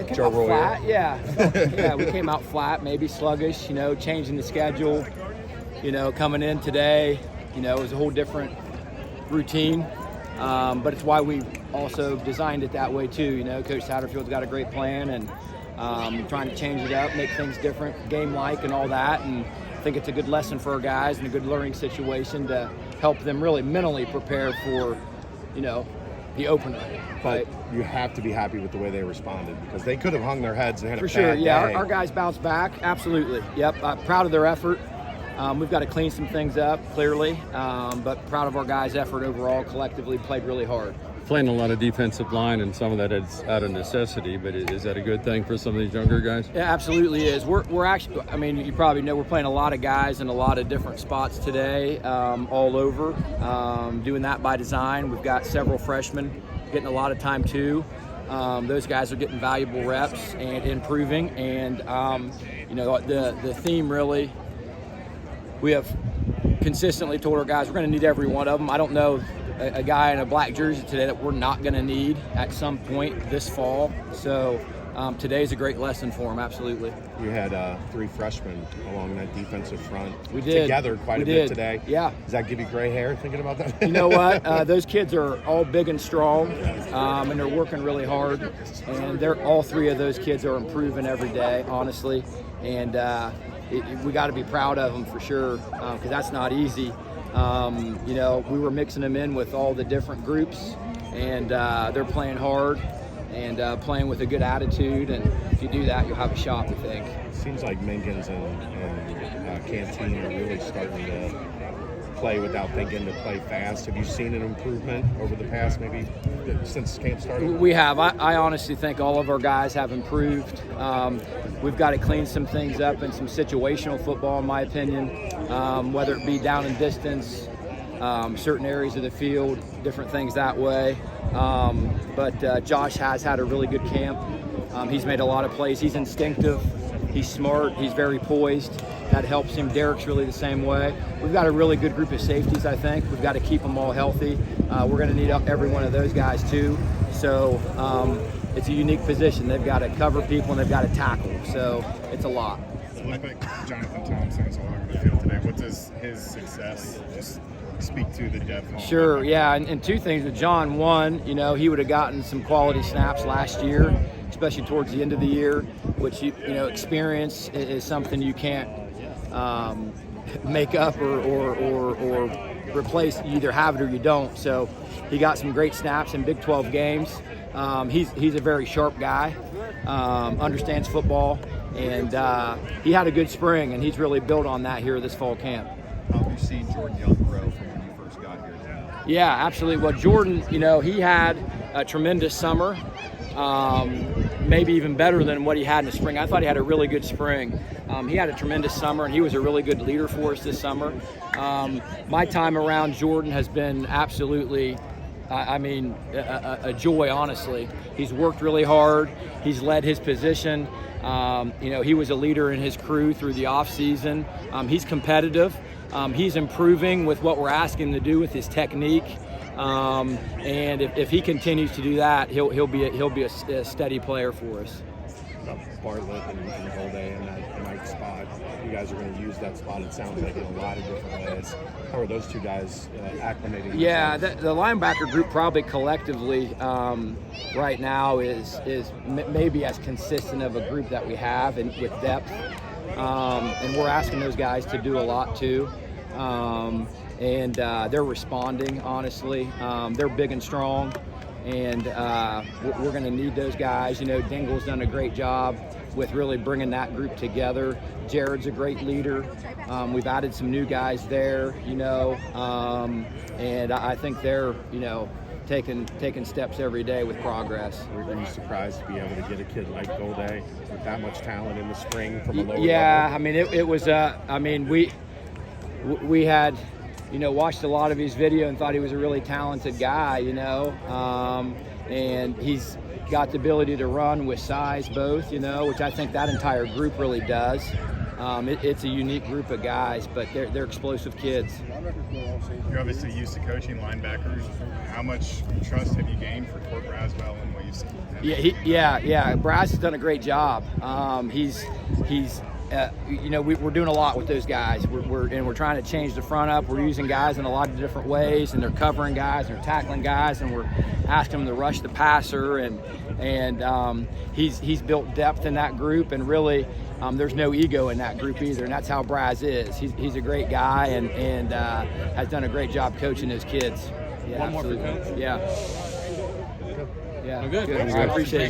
Came out flat, yeah. We came out flat, maybe sluggish, changing the schedule, coming in today, it was a whole different routine. But it's why we also designed it that way too. Coach Satterfield's got a great plan, and trying to change it up, make things different, game-like and all that. And I think it's a good lesson for our guys and a good learning situation to help them really mentally prepare for, the opener. But you have to be happy with the way they responded, because they could have hung their heads and had a bad For sure, yeah. day. Our guys bounced back, absolutely. Yep, proud of their effort. We've got to clean some things up, clearly, but proud of our guys' effort overall. Collectively played really hard. Playing a lot of defensive line, and some of that is out of necessity, but is that a good thing for some of these younger guys? Yeah, absolutely is. We're actually, you probably know, we're playing a lot of guys in a lot of different spots today, all over, doing that by design. We've got several freshmen getting a lot of time too. Those guys are getting valuable reps and improving, and the theme really, we have consistently told our guys we're going to need every one of them. I don't know a guy in a black jersey today that we're not going to need at some point this fall. So today's a great lesson for them, absolutely. You had 3 freshmen along that defensive front. We did. Together quite a bit today. Yeah. Does that give you gray hair thinking about that? You know what? Those kids are all big and strong, and they're working really hard. And all 3 of those kids are improving every day, honestly. And we got to be proud of them for sure, because that's not easy. We were mixing them in with all the different groups, and they're playing hard and playing with a good attitude. And if you do that, you'll have a shot, I think. It seems like Minkins and Canteen are really starting to play without thinking, to play fast. Have you seen an improvement over the past, maybe since camp started? We have. I honestly think all of our guys have improved. We've got to clean some things up in some situational football, in my opinion, whether it be down and distance, certain areas of the field, different things that way. But Josh has had a really good camp. He's made a lot of plays. He's instinctive. He's smart. He's very poised. That helps him. Derek's really the same way. We've got a really good group of safeties, I think. We've got to keep them all healthy. We're going to need every one of those guys, too. So it's a unique position. They've got to cover people and they've got to tackle. So it's a lot. It looked like Jonathan Thompson was all over the field today. What does his success just speak to the depth? Sure, yeah. And 2 things with John. One, he would have gotten some quality snaps last year, especially towards the end of the year, which, experience is something you can't make up or replace. You either have it or you don't. So he got some great snaps in Big 12 games. He's a very sharp guy, understands football, and he had a good spring, and he's really built on that here this fall camp. How have you seen Jordan Young grow from when you first got here? Yeah, absolutely. Well, Jordan, he had a tremendous summer, maybe even better than what he had in the spring. I thought he had a really good spring. He had a tremendous summer, and he was a really good leader for us this summer. My time around Jordan has been absolutely, a joy, honestly. He's worked really hard. He's led his position. He was a leader in his crew through the off season. He's competitive. He's improving with what we're asking him to do with his technique. And if he continues to do that, he'll be a steady player for us. Bartlett and Golday in that right spot. You guys are going to use that spot, it sounds like, in a lot of different ways. How are those 2 guys acclimating? Yeah, the linebacker group probably collectively right now is maybe as consistent of a group that we have, and with depth. And we're asking those guys to do a lot too. And they're responding, honestly. They're big and strong, and we're going to need those guys. Dingle's done a great job with really bringing that group together. Jared's a great leader. We've added some new guys there, and I think they're, taking steps every day with progress. Were you surprised to be able to get a kid like Golday with that much talent in the spring from a lower level? Yeah, it was, we had, watched a lot of his video and thought he was a really talented guy, and he's got the ability to run with size both, which I think that entire group really does. It's a unique group of guys, but they're explosive kids. You're obviously used to coaching linebackers. How much trust have you gained for Court Braswell and what you've seen? Yeah. Bryce has done a great job. We're doing a lot with those guys. We're trying to change the front up. We're using guys in a lot of different ways, and they're covering guys, and they're tackling guys, and we're asking them to rush the passer. And he's built depth in that group, and really, there's no ego in that group either. And that's how Bryce is. He's a great guy, and has done a great job coaching those kids. Yeah, One more for Coach. Yeah. Well, good. I appreciate it.